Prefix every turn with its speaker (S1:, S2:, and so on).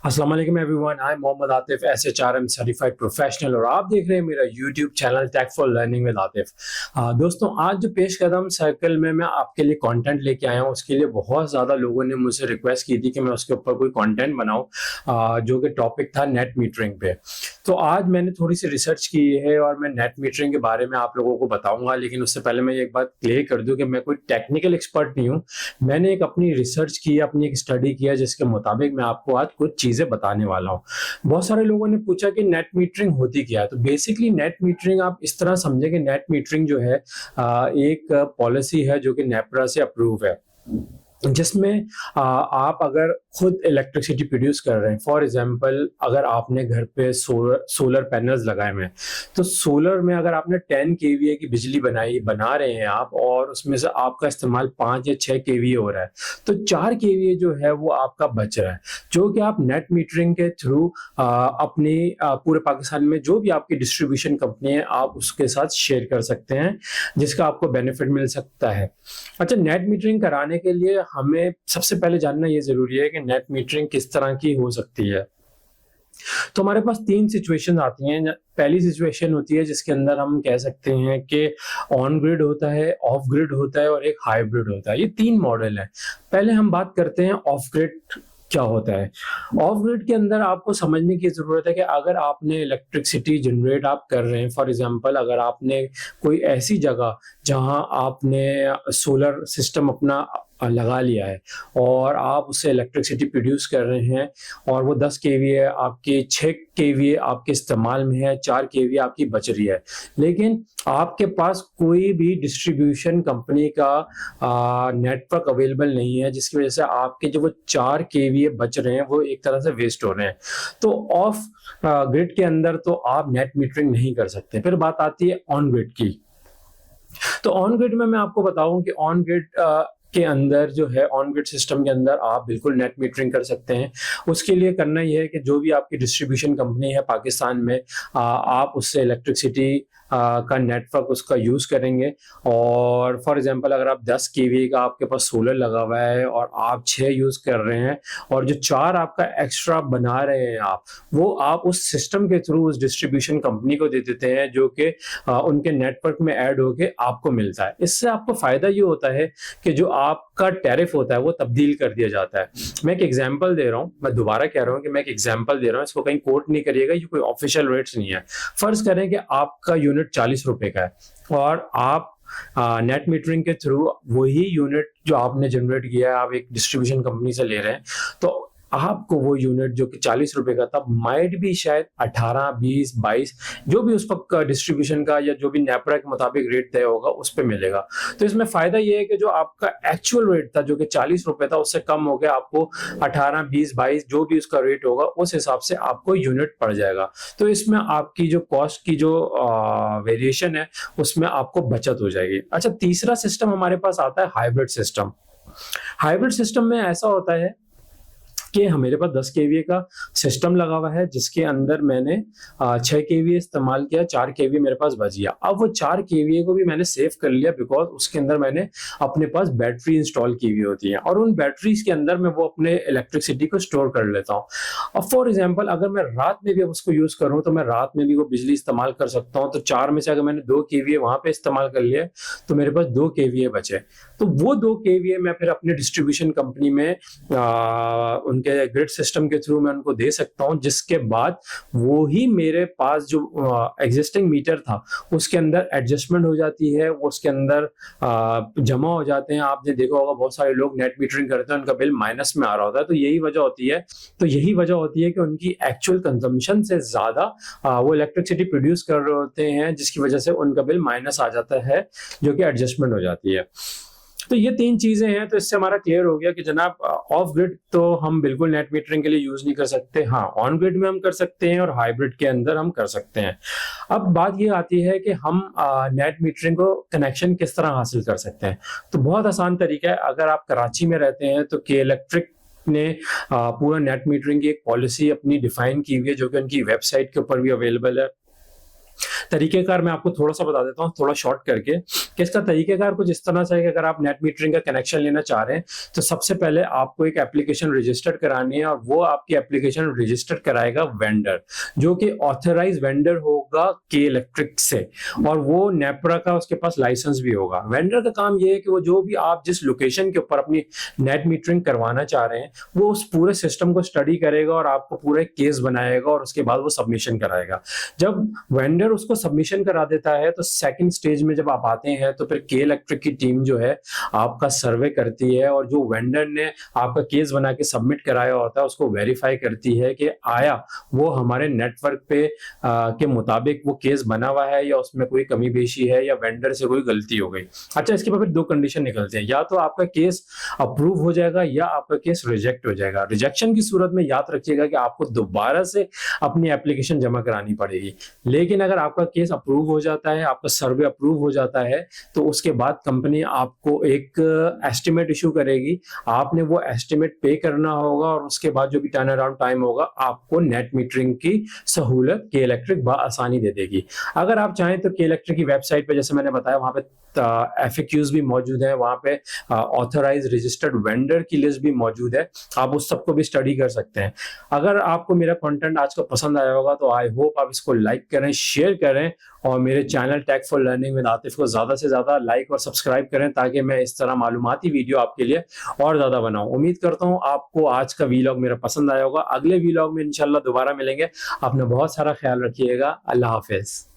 S1: अस्सलाम वालेकुम everyone, I am Mohammad Atif, SHRM certified professional और आप देख रहे हैं मेरा YouTube channel tech for learning with Atif. दोस्तों, आज जो पेश कदम सर्कल में मैं आपके लिए कंटेंट लेके आया हूँ, उसके लिए बहुत ज़्यादा लोगों ने मुझसे रिक्वेस्ट की थी कि मैं उसके ऊपर कोई कंटेंट बनाऊँ, जो कि टॉपिक था नेट मीटरिंग पे। तो आज मैंने थोड़ी सी रिसर्च की है और मैं नेट मीटरिंग के बारे में आप लोगों को बताऊंगा, लेकिन उससे पहले मैं एक बात क्लियर कर दूं कि मैं कोई टेक्निकल एक्सपर्ट नहीं हूं। मैंने एक अपनी रिसर्च की, अपनी एक स्टडी किया, जिसके मुताबिक मैं आपको आज कुछ चीजें बताने वाला हूं। बहुत सारे लोगों ने पूछा कि नेट मीटरिंग होती क्या है। तो बेसिकली नेट मीटरिंग आप इस तरह समझे कि नेट मीटरिंग जो है एक पॉलिसी है जो कि नेपरा से अप्रूव है, जिसमें आप अगर खुद इलेक्ट्रिसिटी प्रोड्यूस कर रहे हैं। फॉर एग्जांपल, अगर आपने घर पे सोलर पैनल्स लगाए हुए हैं, तो सोलर में अगर आपने 10 केवीए की बिजली बना रहे हैं आप, और उसमें से आपका इस्तेमाल 5 या 6 केवीए हो रहा है, तो 4 केवीए जो है वो आपका बच रहा है, जो कि आप नेट मीटरिंग के थ्रू अपनी पूरे पाकिस्तान में जो भी आपकी डिस्ट्रीब्यूशन कंपनी है, आप उसके साथ शेयर कर सकते हैं, जिसका आपको बेनिफिट मिल सकता है। अच्छा, नेट मीटरिंग कराने के लिए हमें सबसे पहले जानना ये जरूरी है कि नेट मीटरिंग किस तरह की हो सकती है। तो हमारे पास 3 सिचुएशन आती हैं। पहली सिचुएशन होती है जिसके अंदर हम कह सकते हैं कि ऑन ग्रिड होता है, ऑफ ग्रिड होता है और एक हाइब्रिड होता है। ये 3 मॉडल है। पहले हम बात करते हैं ऑफ ग्रिड क्या होता है। ऑफ ग्रिड के अंदर आपको समझने की जरूरत है कि अगर आपने इलेक्ट्रिसिटी जनरेट आप कर रहे हैं, फॉर एग्जांपल अगर आपने कोई ऐसी जगह जहां आपने सोलर सिस्टम अपना लगा लिया है और आप उससे इलेक्ट्रिसिटी प्रोड्यूस कर रहे हैं, और वो 10 केवीए आपके 6 केवीए आपके इस्तेमाल में है, 4 केवीए आपकी बच रही है, लेकिन आपके पास कोई भी डिस्ट्रीब्यूशन कंपनी का नेटवर्क अवेलेबल नहीं है, जिसकी वजह से आपके जो वो 4 केवीए बच रहे हैं वो एक तरह से वेस्ट हो रहे हैं। तो ऑफ ग्रिड के अंदर तो आप नेट मीटरिंग नहीं कर सकते। फिर बात आती है ऑन ग्रिड की। तो ऑन ग्रिड में मैं आपको बताऊं कि ऑन ग्रिड के अंदर जो है, ऑन ग्रिड सिस्टम के अंदर आप बिल्कुल नेट मीटरिंग कर सकते हैं। उसके लिए करना यह है कि जो भी आपकी डिस्ट्रीब्यूशन कंपनी है पाकिस्तान में, आप उससे इलेक्ट्रिसिटी का नेटवर्क उसका यूज करेंगे। और फॉर एग्जांपल, अगर आप 10 केवी का आपके पास सोलर लगा हुआ है और आप 6 यूज कर रहे हैं, और जो 4 आपका एक्स्ट्रा बना रहे हैं वो आप उस सिस्टम के थ्रू उस डिस्ट्रीब्यूशन कंपनी को दे देते हैं, जो कि उनके नेटवर्क में ऐड होके आपको मिलता है। इससे आपको फायदा ये होता है कि जो आपका टैरिफ होता है वो तब्दील कर दिया जाता है। मैं एक एग्जांपल दे रहा हूँ, मैं दोबारा कह रहा हूँ कि मैं एक एग्जांपल दे रहा हूँ, इसको कहीं कोट नहीं करिएगा, ये कोई ऑफिशियल रेट्स नहीं है। फर्ज करें कि आपका यूनिट 40 रुपए का है और आप नेट मीटरिंग के थ्रू वही यूनिट जो आपने जनरेट किया है आप एक डिस्ट्रीब्यूशन कंपनी से ले रहे हैं, तो आपको वो यूनिट जो कि 40 रुपए का था माइट भी शायद 18, 20, 22 जो भी उस वक्त डिस्ट्रीब्यूशन का या जो भी नेपरा के मुताबिक रेट तय होगा उस पर मिलेगा। तो इसमें फायदा ये है कि जो आपका एक्चुअल रेट था जो कि 40 रुपए था, उससे कम हो गया, आपको 18, 20, 22 जो भी उसका रेट होगा उस हिसाब से आपको यूनिट पड़ जाएगा। तो इसमें आपकी जो कॉस्ट की जो वेरिएशन है उसमें आपको बचत हो जाएगी। अच्छा, तीसरा सिस्टम हमारे पास आता है हाइब्रिड सिस्टम। हाइब्रिड सिस्टम में ऐसा होता है कि मेरे पास 10 केवीए का सिस्टम लगा हुआ है, जिसके अंदर मैंने 6 केवीए इस्तेमाल किया, 4 केवीए मेरे पास बच गया। अब वो 4 केवीए को भी मैंने सेव कर लिया, बिकॉज उसके अंदर मैंने अपने पास बैटरी इंस्टॉल की हुई होती है, और उन बैटरीज के अंदर मैं वो अपने इलेक्ट्रिसिटी को स्टोर कर लेता हूँ। अब फॉर एग्जाम्पल, अगर मैं रात में भी उसको यूज करूँ तो मैं रात में भी वो बिजली इस्तेमाल कर सकता हूँ। तो 4 में से अगर मैंने 2 केवीए वहां पे इस्तेमाल कर लिया तो मेरे पास 2 केवीए बचे। तो वो 2 केवीए मैं फिर अपने डिस्ट्रीब्यूशन कंपनी में उनके ग्रिड सिस्टम के थ्रू मैं उनको दे सकता हूं, जिसके बाद वो ही मेरे पास जो एग्जिस्टिंग मीटर था उसके अंदर एडजस्टमेंट हो जाती है, वो उसके अंदर जमा हो जाते हैं। आपने देखा होगा बहुत सारे लोग नेट मीटरिंग करते हैं, उनका बिल माइनस में आ रहा होता है। तो यही वजह होती है कि उनकी एक्चुअल कंजम्पशन से ज्यादा वो इलेक्ट्रिसिटी प्रोड्यूस कर रहे होते हैं, जिसकी वजह से उनका बिल माइनस आ जाता है, जो कि एडजस्टमेंट हो जाती है। तो ये 3 चीजें हैं। तो इससे हमारा क्लियर हो गया कि जनाब, ऑफ ग्रिड तो हम बिल्कुल नेट मीटरिंग के लिए यूज नहीं कर सकते। हाँ, ऑन ग्रिड में हम कर सकते हैं और हाइब्रिड के अंदर हम कर सकते हैं। अब बात ये आती है कि हम नेट मीटरिंग को कनेक्शन किस तरह हासिल कर सकते हैं। तो बहुत आसान तरीका है। अगर आप कराची में रहते हैं तो के इलेक्ट्रिक ने पूरा नेट मीटरिंग की एक पॉलिसी अपनी डिफाइन की हुई है, जो कि उनकी वेबसाइट के ऊपर भी अवेलेबल है। तरीकेकार मैं आपको थोड़ा सा बता देता हूँ, थोड़ा शॉर्ट करके, कि इसका तरीकेकार कुछ इस तरह से है कि अगर आप नेट मीटरिंग का कनेक्शन लेना चाह रहे हैं तो सबसे पहले आपको एक एप्लीकेशन रजिस्टर करानी है, और वो आपकी एप्लीकेशन रजिस्टर कराएगा वेंडर, जो कि ऑथराइज वेंडर होगा के इलेक्ट्रिक से, और वो नेपरा का उसके पास लाइसेंस भी होगा। वेंडर का काम ये है कि वो जो भी आप जिस लोकेशन के ऊपर अपनी नेट मीटरिंग करवाना चाह रहे हैं वो उस पूरे सिस्टम को स्टडी करेगा और आपको पूरा केस बनाएगा, और उसके बाद वो सबमिशन कराएगा। जब वेंडर उसको सबमिशन करा देता है तो सेकंड स्टेज में जब आप आते हैं तो फिर के इलेक्ट्रिक की टीम जो है आपका सर्वे करती है, और जो वेंडर ने आपका केस बना के सबमिट कराया होता है उसको वेरीफाई करती है कि आया वो हमारे नेटवर्क पे के मुताबिक वो केस बना हुआ है या उसमें कोई कमी बेशी है या वेंडर से कोई गलती हो गई। अच्छा, इसके बाद फिर दो कंडीशन निकलते हैं, या तो आपका केस अप्रूव हो जाएगा या आपका केस रिजेक्ट हो जाएगा। रिजेक्शन की सूरत में याद रखिएगा कि आपको दोबारा से अपनी एप्लीकेशन जमा करानी पड़ेगी, लेकिन अगर आपका केस अप्रूव हो जाता है, आपका सर्वे अप्रूव हो जाता है, तो उसके बाद कंपनी आपको एक एस्टिमेट इशू करेगी, आपने वो एस्टिमेट पे करना होगा, और उसके बाद जो भी टर्न अराउंड टाइम होगा आपको नेट मीटरिंग की सहूलत के इलेक्ट्रिक आसानी दे देगी। अगर आप चाहें तो के इलेक्ट्रिक की वेबसाइट पे, जैसे मैंने बताया, वहां पे FAQs भी मौजूद है, वहां पे ऑथराइज रजिस्टर्ड वेंडर की लिस्ट भी मौजूद है, आप उस सबको भी स्टडी कर सकते हैं। अगर आपको मेरा कंटेंट आज का पसंद आया होगा तो आई होप आप इसको लाइक करें, शेयर करें, और मेरे channel tech for learning with Atif को ज्यादा से ज्यादा लाइक और सब्सक्राइब करें, ताकि मैं इस तरह मालूमाती वीडियो आपके लिए और ज्यादा बनाऊं। उम्मीद करता हूं आपको आज का वीलॉग मेरा पसंद आया होगा। अगले वीलॉग में इंशाल्लाह दोबारा मिलेंगे। आपने बहुत सारा ख्याल रखिएगा। अल्लाह हाफिज।